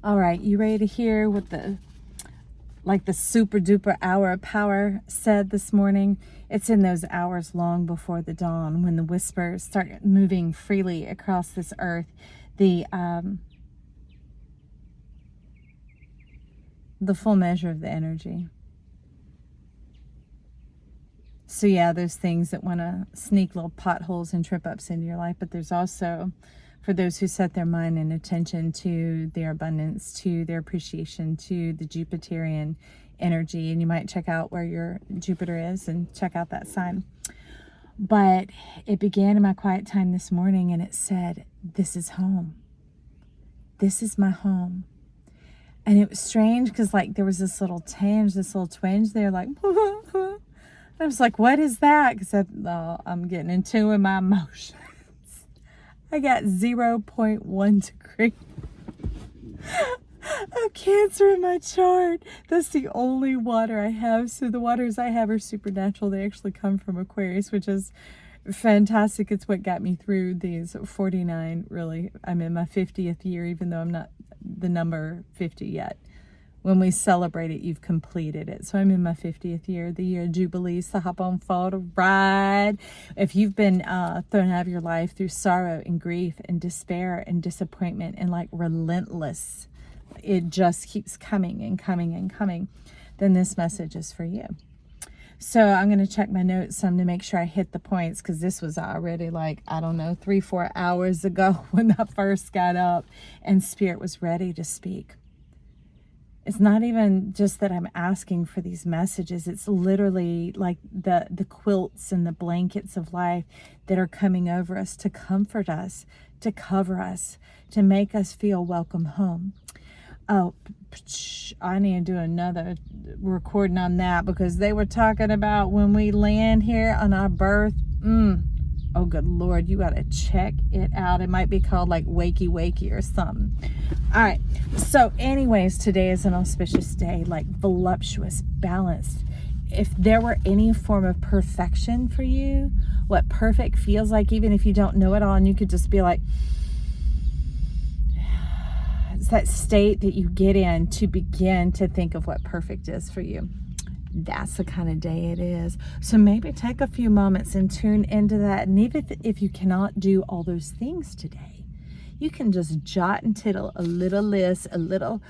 All right, you ready to hear what the super duper hour of power said this morning? It's in those hours long before the dawn when the whispers start moving freely across this earth. The full measure of the energy. So yeah, there's things that want to sneak little potholes and trip ups into your life, but there's also, for those who set their mind and attention to their abundance, to their appreciation, to the Jupiterian energy, and you might check out where your Jupiter is and check out that sign. But it began in my quiet time this morning, and it said, this is home. This is my home. And it was strange because like there was this little tinge, this little twinge there, like I was like, what is that? Because I'm getting in tune with my emotions. I got 0.1 degree of Cancer in my chart. That's the only water I have. So the waters I have are supernatural. They actually come from Aquarius, which is fantastic. It's what got me through these 49, really. I'm in my 50th year, even though I'm not the number 50 yet. When we celebrate it, you've completed it. So I'm in my 50th year, the year of Jubilee. So hop on for the ride. If you've been thrown out of your life through sorrow and grief and despair and disappointment and like relentless, it just keeps coming and coming and coming, then this message is for you. So I'm going to check my notes some to make sure I hit the points, because this was already like, I don't know, 3-4 hours ago when I first got up and Spirit was ready to speak. It's not even just that I'm asking for these messages. It's literally like the quilts and the blankets of life that are coming over us to comfort us, to cover us, to make us feel welcome home. Oh, I need to do another recording on that, because they were talking about when we land here on our birth. Oh, good Lord, you got to check it out. It might be called like Wakey Wakey or something. All right. So anyways, today is an auspicious day, like voluptuous, balanced. If there were any form of perfection for you, what perfect feels like, even if you don't know it all, and you could just be like, it's that state that you get in to begin to think of what perfect is for you. That's the kind of day it is. So maybe take a few moments and tune into that. And even if you cannot do all those things today, you can just jot and tittle a little list, a little,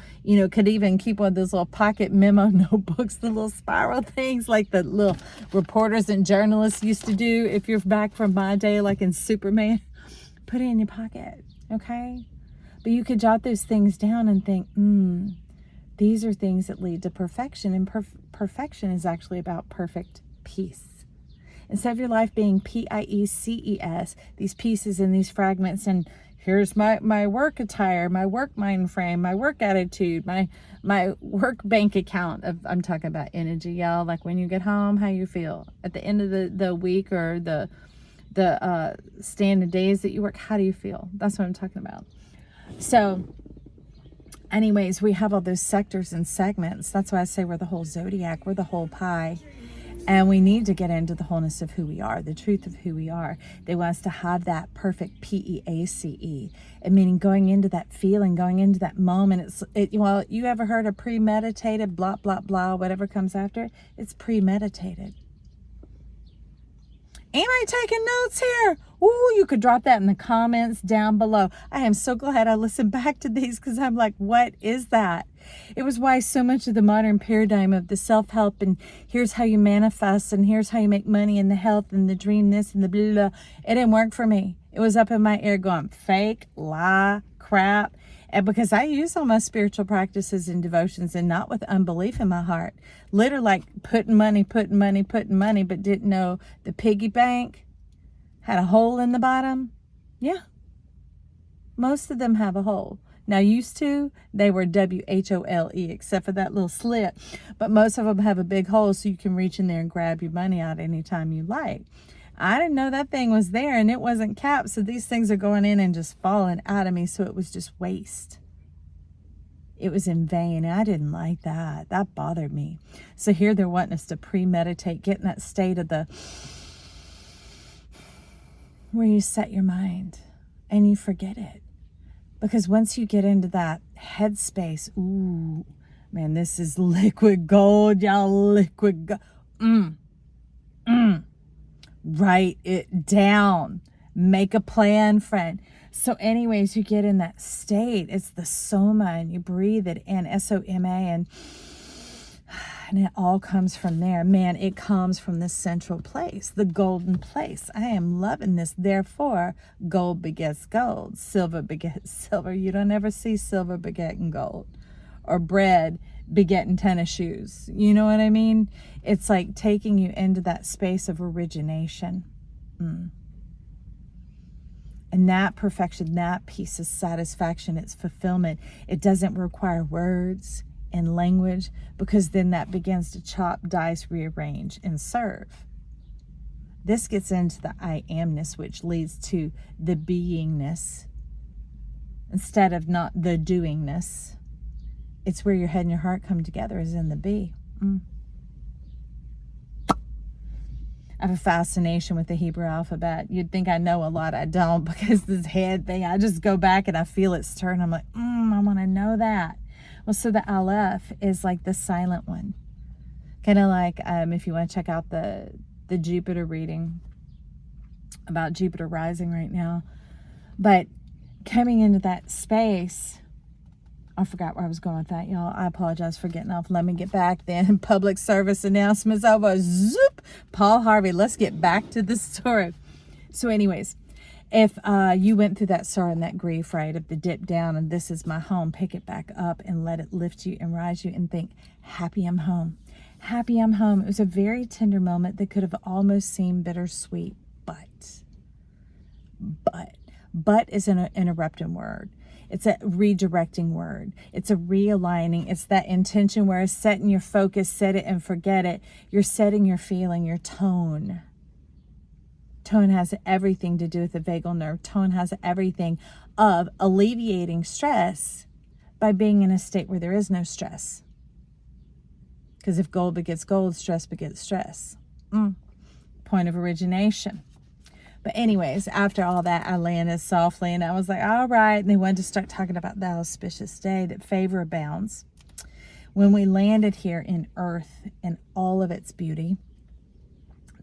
could even keep one of those little pocket memo notebooks, the little spiral things like the little reporters and journalists used to do. If you're back from my day, like in Superman, put it in your pocket, okay? But you could jot those things down and think, these are things that lead to perfection. And perfection is actually about perfect peace. Instead of your life being PIECES, these pieces and these fragments, and here's my work attire, my work mind frame, my work attitude, my work bank account. I'm talking about energy, y'all. Like when you get home, how you feel. At the end of the week or the standard days that you work, how do you feel? That's what I'm talking about. So anyways, we have all those sectors and segments. That's why I say we're the whole zodiac, we're the whole pie. And we need to get into the wholeness of who we are, the truth of who we are. They want us to have that perfect PEACE. And meaning going into that feeling, going into that moment. Well, you ever heard of premeditated, blah, blah, blah, whatever comes after? It's premeditated. Am I taking notes here? Ooh, you could drop that in the comments down below. I am so glad I listened back to these, because I'm like, what is that? It was why so much of the modern paradigm of the self-help and here's how you manifest and here's how you make money and the health and the dream this and the blah, blah, blah. It didn't work for me. It was up in my ear going fake, lie, crap. And because I use all my spiritual practices and devotions and not with unbelief in my heart. Literally like putting money, but didn't know the piggy bank had a hole in the bottom. Yeah. Most of them have a hole. Now, used to, they were WHOLE, except for that little slit. But most of them have a big hole so you can reach in there and grab your money out anytime you like. I didn't know that thing was there and it wasn't capped. So these things are going in and just falling out of me. So it was just waste. It was in vain. And I didn't like that. That bothered me. So here they're wanting us to premeditate, get in that state of where you set your mind and you forget it. Because once you get into that headspace. Ooh, man, this is liquid gold, y'all. Liquid gold. Write it down. Make a plan, friend. So anyways, you get in that state. It's the soma, and you breathe it in, SOMA, and it all comes from there. Man, it comes from the central place, the golden place. I am loving this. Therefore, gold begets gold. Silver begets silver. You don't ever see silver begetting gold, or bread begetting tennis shoes. You know what I mean? It's like taking you into that space of origination. And that perfection, that peace is satisfaction, it's fulfillment. It doesn't require words and language, because then that begins to chop, dice, rearrange, and serve. This gets into the I amness, which leads to the beingness instead of not the doingness. It's where your head and your heart come together, is in the be. I have a fascination with the Hebrew alphabet. You'd think I know a lot. I don't, because this head thing, I just go back and I feel it stir, and I'm like, I want to know that. Well, so the Aleph is like the silent one. Kind of like if you want to check out the Jupiter reading about Jupiter rising right now. But coming into that space, I forgot where I was going with that, y'all. I apologize for getting off. Let me get back then. Public service announcements over. Zoop. Paul Harvey. Let's get back to the story. So anyways, if you went through that sorrow and that grief, right, of the dip down and this is my home, pick it back up and let it lift you and rise you and think, happy I'm home. Happy I'm home. It was a very tender moment that could have almost seemed bittersweet, but is an interrupting word. It's a redirecting word. It's a realigning. It's that intention where it's setting your focus, set it and forget it. You're setting your feeling, your tone. Tone has everything to do with the vagal nerve. Tone has everything of alleviating stress by being in a state where there is no stress. Because if gold begets gold, stress begets stress. Point of origination. But anyways, after all that, I landed softly and I was like, all right. And they wanted to start talking about the auspicious day that favor abounds. When we landed here in earth and all of its beauty,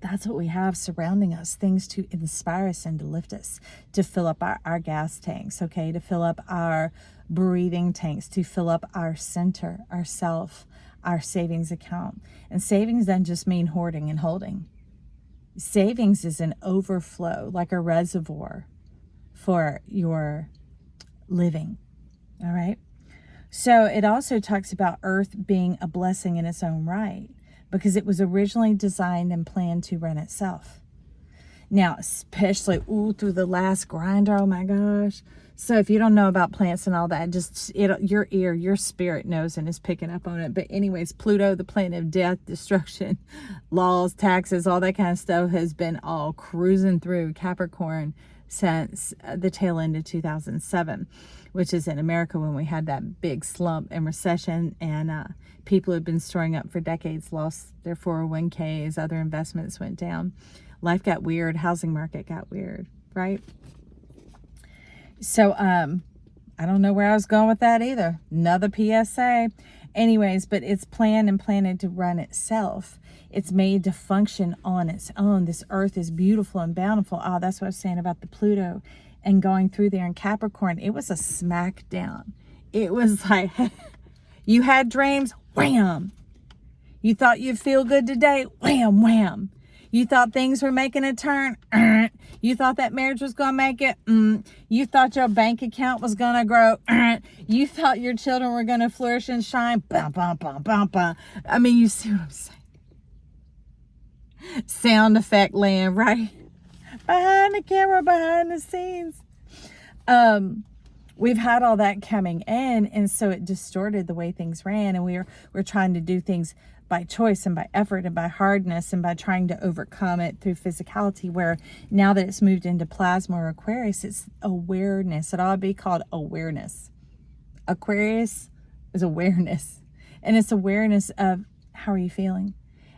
that's what we have surrounding us. Things to inspire us and to lift us, to fill up our gas tanks, okay? To fill up our breathing tanks, to fill up our center, our self, our savings account. And savings doesn't just mean hoarding and holding. Savings is an overflow, like a reservoir for your living. All right. So it also talks about earth being a blessing in its own right, because it was originally designed and planned to run itself. Now, especially through the last grinder, oh my gosh. So if you don't know about plants and all that, your ear, your spirit knows and is picking up on it. But anyways, Pluto, the planet of death, destruction, laws, taxes, all that kind of stuff has been all cruising through Capricorn since the tail end of 2007, which is in America when we had that big slump and recession, and people who had been storing up for decades lost their 401ks, other investments went down. Life got weird. Housing market got weird, right? So, I don't know where I was going with that either. Another PSA. Anyways, but it's planned and planted to run itself. It's made to function on its own. This earth is beautiful and bountiful. Oh, that's what I was saying about the Pluto and going through there in Capricorn. It was a smackdown. It was like, you had dreams, wham. You thought you'd feel good today, wham, wham. You thought things were making a turn. You thought that marriage was going to make it. You thought your bank account was going to grow. You thought your children were going to flourish and shine. Bum, bum, bum, bum, bum. I mean, you see what I'm saying? Sound effect land, right? Behind the camera, behind the scenes. We've had all that coming in, and so it distorted the way things ran, and we're trying to do things by choice and by effort and by hardness and by trying to overcome it through physicality, where now that it's moved into plasma or Aquarius, it's awareness. It ought to be called awareness. Aquarius is awareness, and it's awareness of how are you feeling.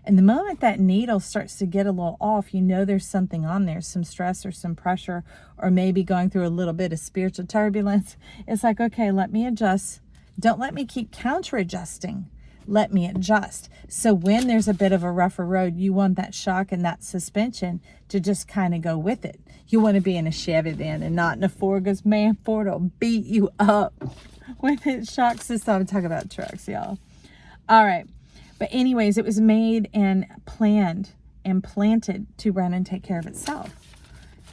And the moment that needle starts to get a little off, you know there's something on there, some stress or some pressure, or maybe going through a little bit of spiritual turbulence. It's like, okay, let me adjust Don't let me keep counter adjusting. Let me adjust. So when there's a bit of a rougher road, you want that shock and that suspension to just kind of go with it. You want to be in a Chevy then and not in a Ford, because man, Ford will beat you up when it shocks us. I'm talking about trucks, y'all. All right. But anyways, it was made and planned and planted to run and take care of itself.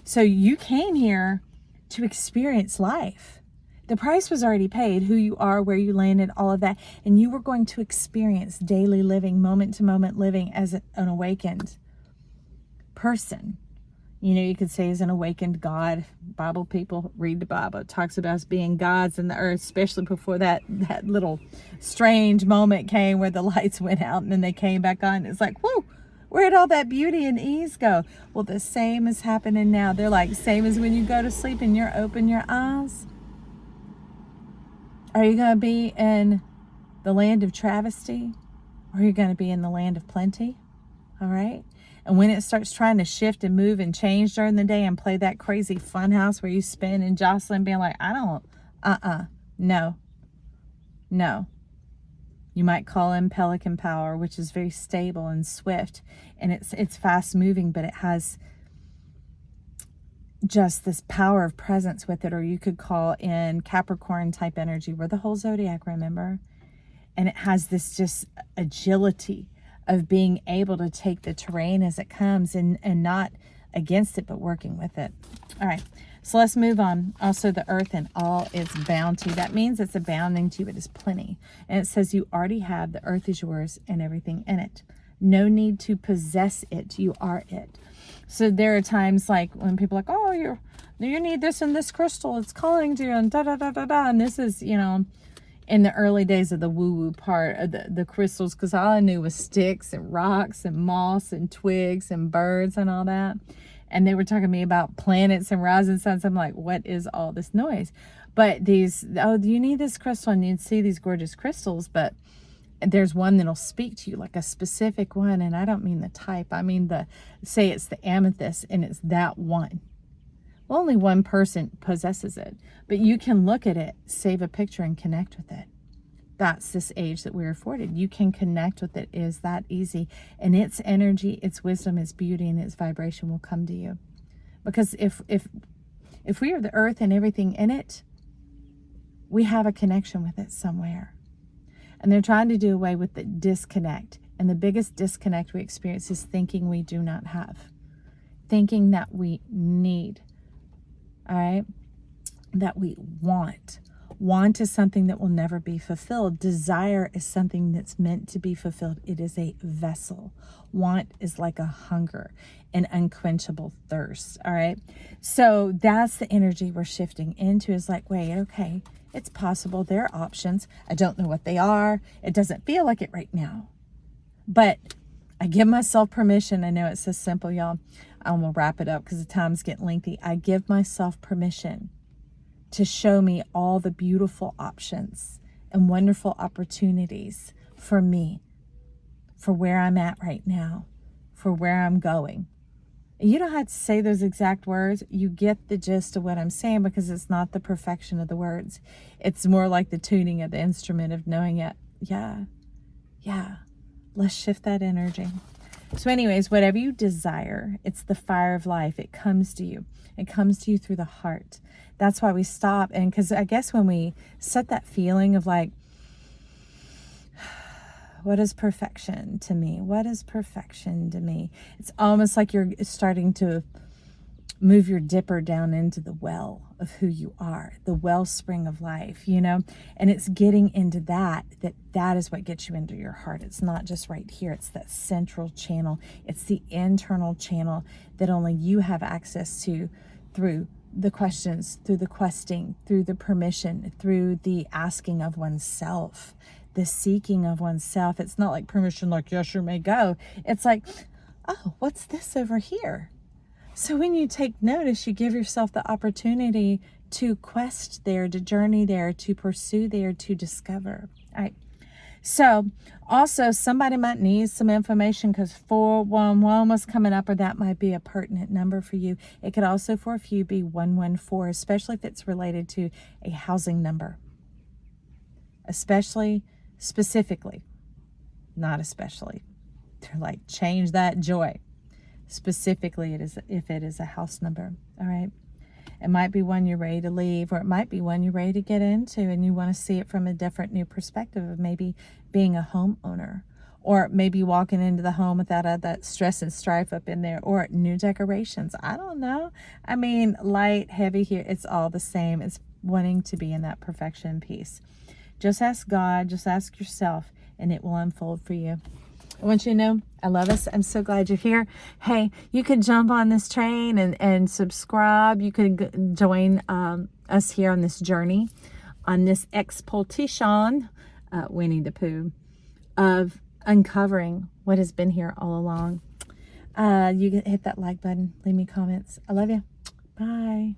So you came here to experience life. The price was already paid, who you are, where you landed, all of that. And you were going to experience daily living, moment to moment living as an awakened person. You know, you could say as an awakened God. Bible people read the Bible. It talks about us being gods in the earth, especially before that little strange moment came where the lights went out and then they came back on. It's like, whoa, where'd all that beauty and ease go? Well, the same is happening now. They're like, same as when you go to sleep and you open your eyes. Are you going to be in the land of travesty, or are you going to be in the land of plenty? All right. And when it starts trying to shift and move and change during the day and play that crazy fun house where you spin and jostle and being like, no. You might call in Pelican Power, which is very stable and swift, and it's fast moving, but it has just this power of presence with it. Or you could call in Capricorn type energy. We're the whole zodiac, remember? And it has this just agility of being able to take the terrain as it comes and not against it, but working with it. All right, so let's move on. Also, the earth and all its bounty. That means it's abounding to you. It is plenty. And it says you already have, the earth is yours and everything in it. No need to possess it. You are it. So there are times like when people are like, oh, you need this and this crystal. It's calling to you and da-da-da-da-da. And this is, you know, in the early days of the woo-woo part of the crystals, because all I knew was sticks and rocks and moss and twigs and birds and all that. And they were talking to me about planets and rising suns. I'm like, what is all this noise? But these, oh, you need this crystal, and you'd see these gorgeous crystals, but there's one that'll speak to you, like a specific one. And I don't mean the type. I mean say it's the amethyst, and it's that one. Well, only one person possesses it, but you can look at it, save a picture, and connect with it. That's this age that we're afforded. You can connect with it. It is that easy. And its energy, its wisdom, its beauty, and its vibration will come to you. Because if we are the earth and everything in it, we have a connection with it somewhere. And they're trying to do away with the disconnect. And the biggest disconnect we experience is thinking we do not have. Thinking that we need. All right? That we want. Want is something that will never be fulfilled. Desire is something that's meant to be fulfilled. It is a vessel. Want is like a hunger, an unquenchable thirst. All right? So that's the energy we're shifting into, is like, wait, okay, it's possible. There are options. I don't know what they are. It doesn't feel like it right now. But I give myself permission. I know it's so simple, y'all. I'm going to wrap it up because the time's getting lengthy. I give myself permission to show me all the beautiful options and wonderful opportunities for me, for where I'm at right now, for where I'm going. You don't have to say those exact words. You get the gist of what I'm saying, because it's not the perfection of the words. It's more like the tuning of the instrument of knowing it. Yeah. Let's shift that energy. So anyways, whatever you desire, it's the fire of life. It comes to you. It comes to you through the heart. That's why we stop. And because I guess when we set that feeling of like, what is perfection to me? What is perfection to me? It's almost like you're starting to move your dipper down into the well of who you are, the wellspring of life, you know? And it's getting into that is what gets you into your heart. It's not just right here. It's that central channel. It's the internal channel that only you have access to through the questions, through the questing, through the permission, through the asking of oneself, the seeking of oneself. It's not like permission, like, yes, you may go. It's like, oh, what's this over here? So when you take notice, you give yourself the opportunity to quest there, to journey there, to pursue there, to discover. All right. So also somebody might need some information because 411 was coming up, or that might be a pertinent number for you. It could also for a few be 114, especially if it's related to a housing number. especially, specifically, not especially. They're like, change that joy. Specifically, it is if it is a house number. All right. It might be one you're ready to leave, or it might be one you're ready to get into and you want to see it from a different new perspective of maybe being a homeowner, or maybe walking into the home without that stress and strife up in there, or new decorations. I don't know. I mean, light, heavy here, it's all the same. It's wanting to be in that perfection piece. Just ask God, just ask yourself, and it will unfold for you. I want you to know I love us. I'm so glad you're here. Hey, you can jump on this train and subscribe. You can join us here on this journey, on this exploitation, Winnie the Pooh, of uncovering what has been here all along. You can hit that like button. Leave me comments. I love you. Bye.